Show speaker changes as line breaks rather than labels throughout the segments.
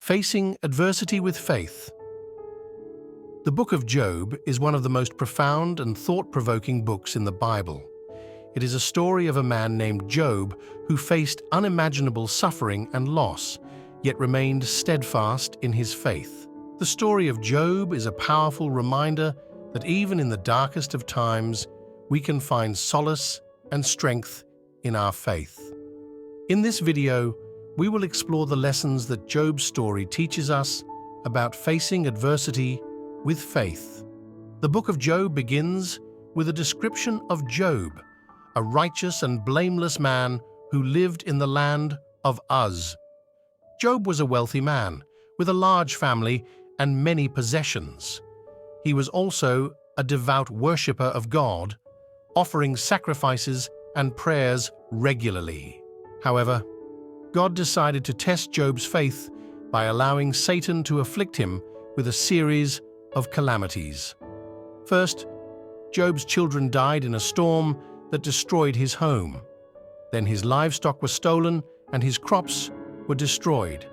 Facing adversity with faith. The book of Job is one of the most profound and thought-provoking books in the Bible. It is a story of a man named Job who faced unimaginable suffering and loss, yet remained steadfast in his faith. The story of Job is a powerful reminder that even in the darkest of times, we can find solace and strength in our faith. In this video, we will explore the lessons that Job's story teaches us about facing adversity with faith. The book of Job begins with a description of Job, a righteous and blameless man who lived in the land of Uz. Job was a wealthy man with a large family and many possessions. He was also a devout worshipper of God, offering sacrifices and prayers regularly. However, God decided to test Job's faith by allowing Satan to afflict him with a series of calamities. First, Job's children died in a storm that destroyed his home. Then his livestock was stolen and his crops were destroyed.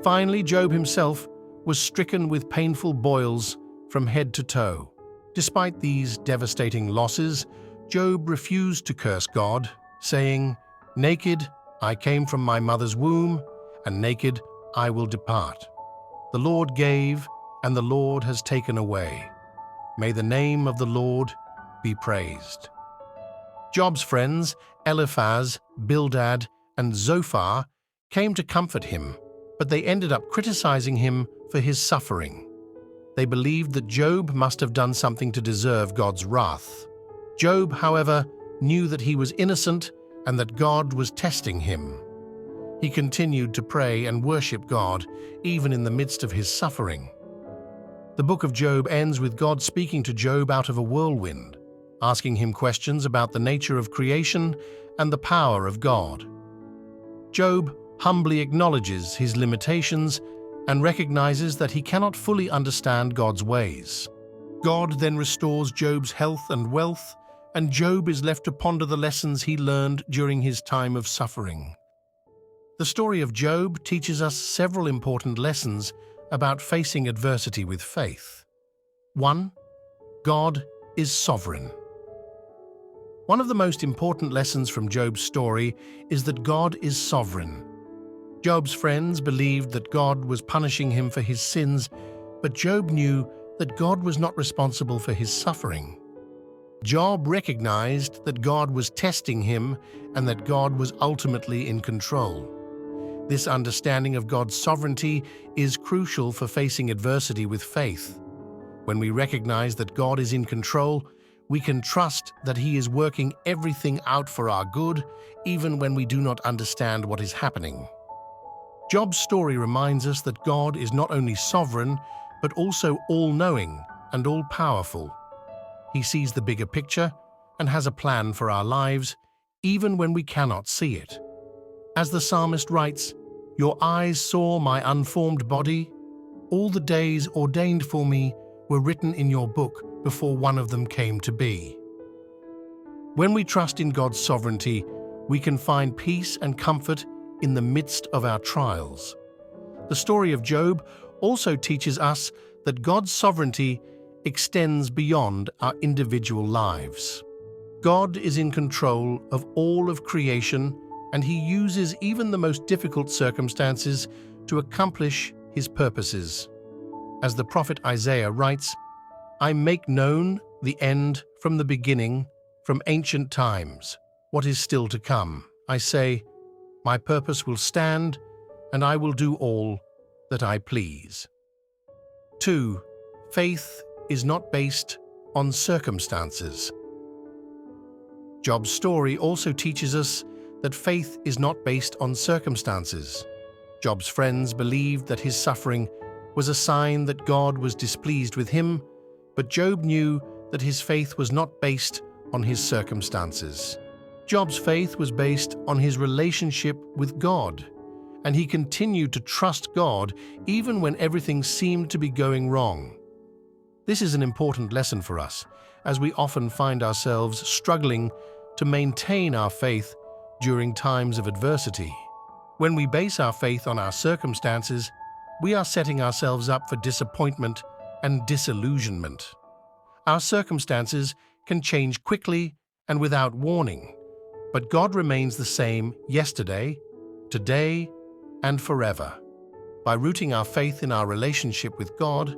Finally, Job himself was stricken with painful boils from head to toe. Despite these devastating losses, Job refused to curse God, saying, "Naked I came from my mother's womb, and naked I will depart. The Lord gave, and the Lord has taken away. May the name of the Lord be praised." Job's friends, Eliphaz, Bildad, and Zophar, came to comfort him, but they ended up criticizing him for his suffering. They believed that Job must have done something to deserve God's wrath. Job, however, knew that he was innocent and that God was testing him. He continued to pray and worship God, even in the midst of his suffering. The book of Job ends with God speaking to Job out of a whirlwind, asking him questions about the nature of creation and the power of God. Job humbly acknowledges his limitations and recognizes that he cannot fully understand God's ways. God then restores Job's health and wealth, and Job is left to ponder the lessons he learned during his time of suffering. The story of Job teaches us several important lessons about facing adversity with faith. 1. God is sovereign. One of the most important lessons from Job's story is that God is sovereign. Job's friends believed that God was punishing him for his sins, but Job knew that God was not responsible for his suffering. Job recognized that God was testing him and that God was ultimately in control. This understanding of God's sovereignty is crucial for facing adversity with faith. When we recognize that God is in control, we can trust that He is working everything out for our good, even when we do not understand what is happening. Job's story reminds us that God is not only sovereign, but also all-knowing and all-powerful. He sees the bigger picture and has a plan for our lives, even when we cannot see it. As the psalmist writes, "Your eyes saw my unformed body. All the days ordained for me were written in your book before one of them came to be." When we trust in God's sovereignty, we can find peace and comfort in the midst of our trials. The story of Job also teaches us that God's sovereignty extends beyond our individual lives. God is in control of all of creation, and He uses even the most difficult circumstances to accomplish His purposes. As the prophet Isaiah writes, "I make known the end from the beginning, from ancient times, what is still to come. I say, my purpose will stand, and I will do all that I please." 2. Faith is not based on circumstances. Job's story also teaches us that faith is not based on circumstances. Job's friends believed that his suffering was a sign that God was displeased with him, but Job knew that his faith was not based on his circumstances. Job's faith was based on his relationship with God, and he continued to trust God even when everything seemed to be going wrong. This is an important lesson for us, as we often find ourselves struggling to maintain our faith during times of adversity. When we base our faith on our circumstances, we are setting ourselves up for disappointment and disillusionment. Our circumstances can change quickly and without warning, but God remains the same yesterday, today, and forever. By rooting our faith in our relationship with God,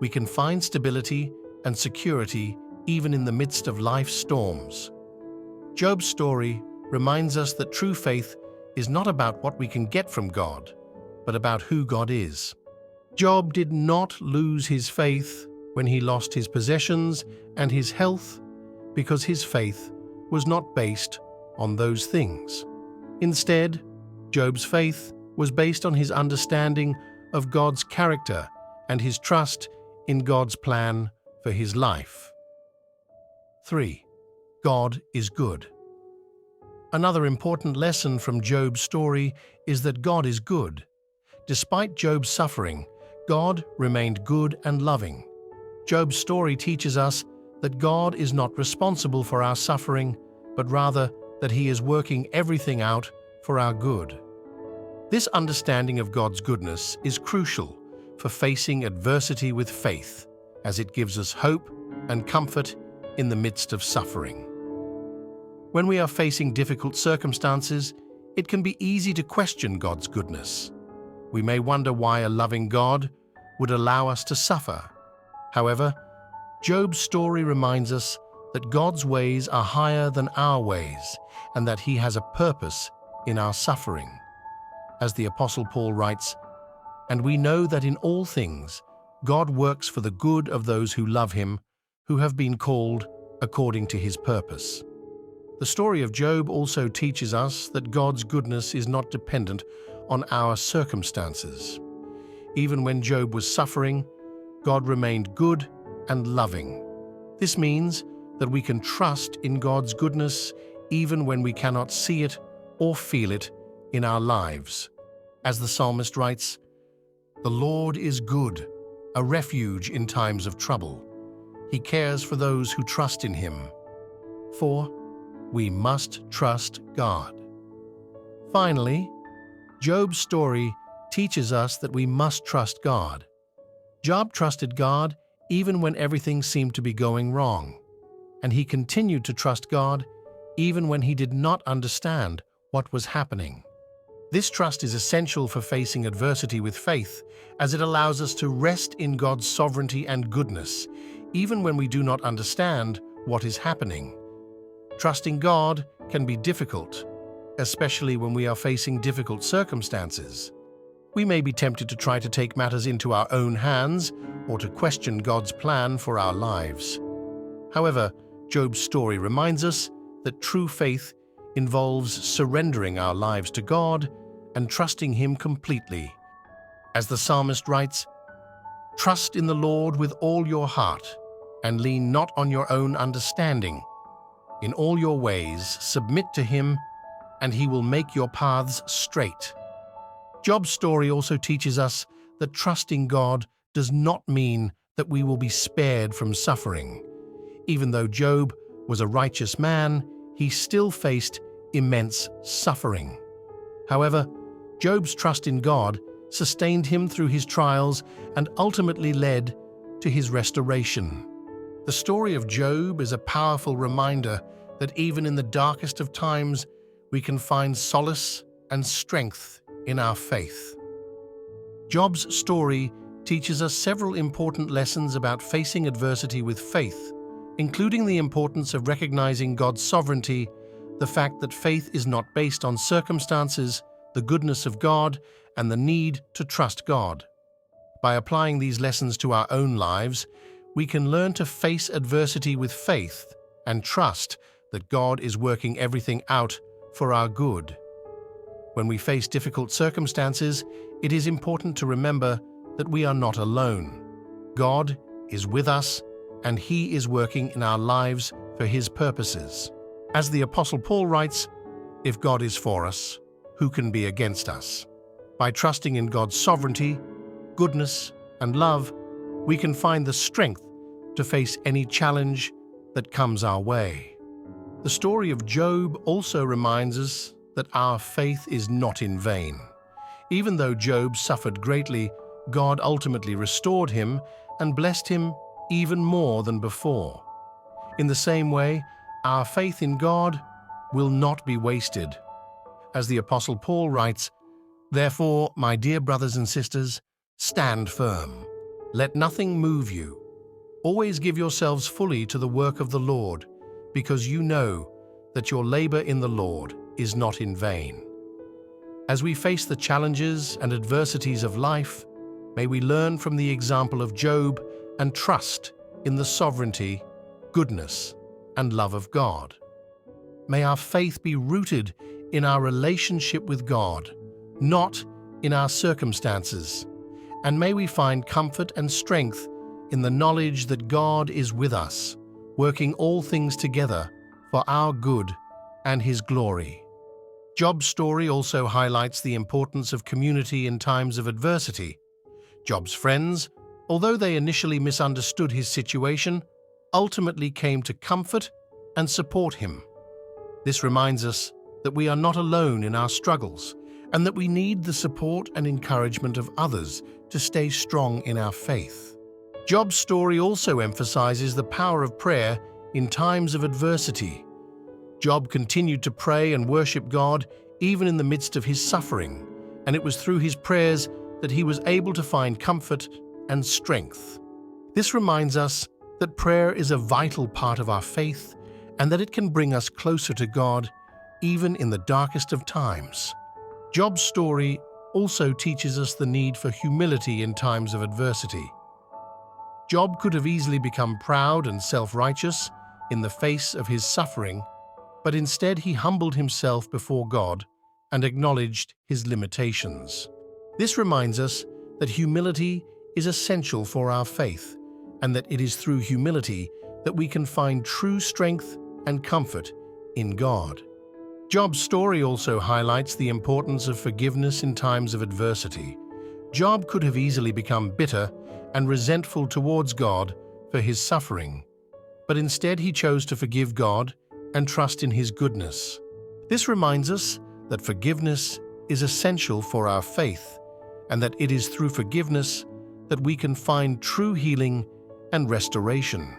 we can find stability and security even in the midst of life's storms. Job's story reminds us that true faith is not about what we can get from God, but about who God is. Job did not lose his faith when he lost his possessions and his health, because his faith was not based on those things. Instead, Job's faith was based on his understanding of God's character and his trust in God's plan for his life. 3. God is good. Another important lesson from Job's story is that God is good. Despite Job's suffering, God remained good and loving. Job's story teaches us that God is not responsible for our suffering, but rather that He is working everything out for our good. This understanding of God's goodness is crucial for facing adversity with faith, as it gives us hope and comfort in the midst of suffering. When we are facing difficult circumstances, it can be easy to question God's goodness. We may wonder why a loving God would allow us to suffer. However, Job's story reminds us that God's ways are higher than our ways and that He has a purpose in our suffering. As the Apostle Paul writes, "And we know that in all things God works for the good of those who love Him, who have been called according to His purpose." The story of Job also teaches us that God's goodness is not dependent on our circumstances. Even when Job was suffering, God remained good and loving. This means that we can trust in God's goodness even when we cannot see it or feel it in our lives. As the psalmist writes, "The Lord is good, a refuge in times of trouble. He cares for those who trust in Him." 4. We must trust God. Finally, Job's story teaches us that we must trust God. Job trusted God even when everything seemed to be going wrong, and he continued to trust God even when he did not understand what was happening. This trust is essential for facing adversity with faith, as it allows us to rest in God's sovereignty and goodness, even when we do not understand what is happening. Trusting God can be difficult, especially when we are facing difficult circumstances. We may be tempted to try to take matters into our own hands or to question God's plan for our lives. However, Job's story reminds us that true faith involves surrendering our lives to God and trusting Him completely. As the psalmist writes, "Trust in the Lord with all your heart, and lean not on your own understanding. In all your ways submit to Him, and He will make your paths straight." Job's story also teaches us that trusting God does not mean that we will be spared from suffering. Even though Job was a righteous man, he still faced immense suffering. However, Job's trust in God sustained him through his trials and ultimately led to his restoration. The story of Job is a powerful reminder that even in the darkest of times, we can find solace and strength in our faith. Job's story teaches us several important lessons about facing adversity with faith, including the importance of recognizing God's sovereignty, the fact that faith is not based on circumstances, the goodness of God, and the need to trust God. By applying these lessons to our own lives, we can learn to face adversity with faith and trust that God is working everything out for our good. When we face difficult circumstances, it is important to remember that we are not alone. God is with us, and He is working in our lives for His purposes. As the Apostle Paul writes, "If God is for us, who can be against us?" By trusting in God's sovereignty, goodness, and love, we can find the strength to face any challenge that comes our way. The story of Job also reminds us that our faith is not in vain. Even though Job suffered greatly, God ultimately restored him and blessed him even more than before. In the same way, our faith in God will not be wasted. As the Apostle Paul writes, "Therefore, my dear brothers and sisters, stand firm. Let nothing move you. Always give yourselves fully to the work of the Lord, because you know that your labor in the Lord is not in vain." As we face the challenges and adversities of life, may we learn from the example of Job and trust in the sovereignty, goodness, and love of God. May our faith be rooted in our relationship with God, not in our circumstances, and may we find comfort and strength in the knowledge that God is with us, working all things together for our good and His glory. Job's story also highlights the importance of community in times of adversity. Job's friends, although they initially misunderstood his situation, ultimately came to comfort and support him. This reminds us that we are not alone in our struggles and that we need the support and encouragement of others to stay strong in our faith. Job's story also emphasizes the power of prayer in times of adversity. Job continued to pray and worship God even in the midst of his suffering, and it was through his prayers that he was able to find comfort and strength. This reminds us that prayer is a vital part of our faith and that it can bring us closer to God even in the darkest of times. Job's story also teaches us the need for humility in times of adversity. Job could have easily become proud and self-righteous in the face of his suffering, but instead he humbled himself before God and acknowledged his limitations. This reminds us that humility is essential for our faith, and that it is through humility that we can find true strength and comfort in God. Job's story also highlights the importance of forgiveness in times of adversity. Job could have easily become bitter and resentful towards God for his suffering, but instead he chose to forgive God and trust in His goodness. This reminds us that forgiveness is essential for our faith, and that it is through forgiveness that we can find true healing and restoration.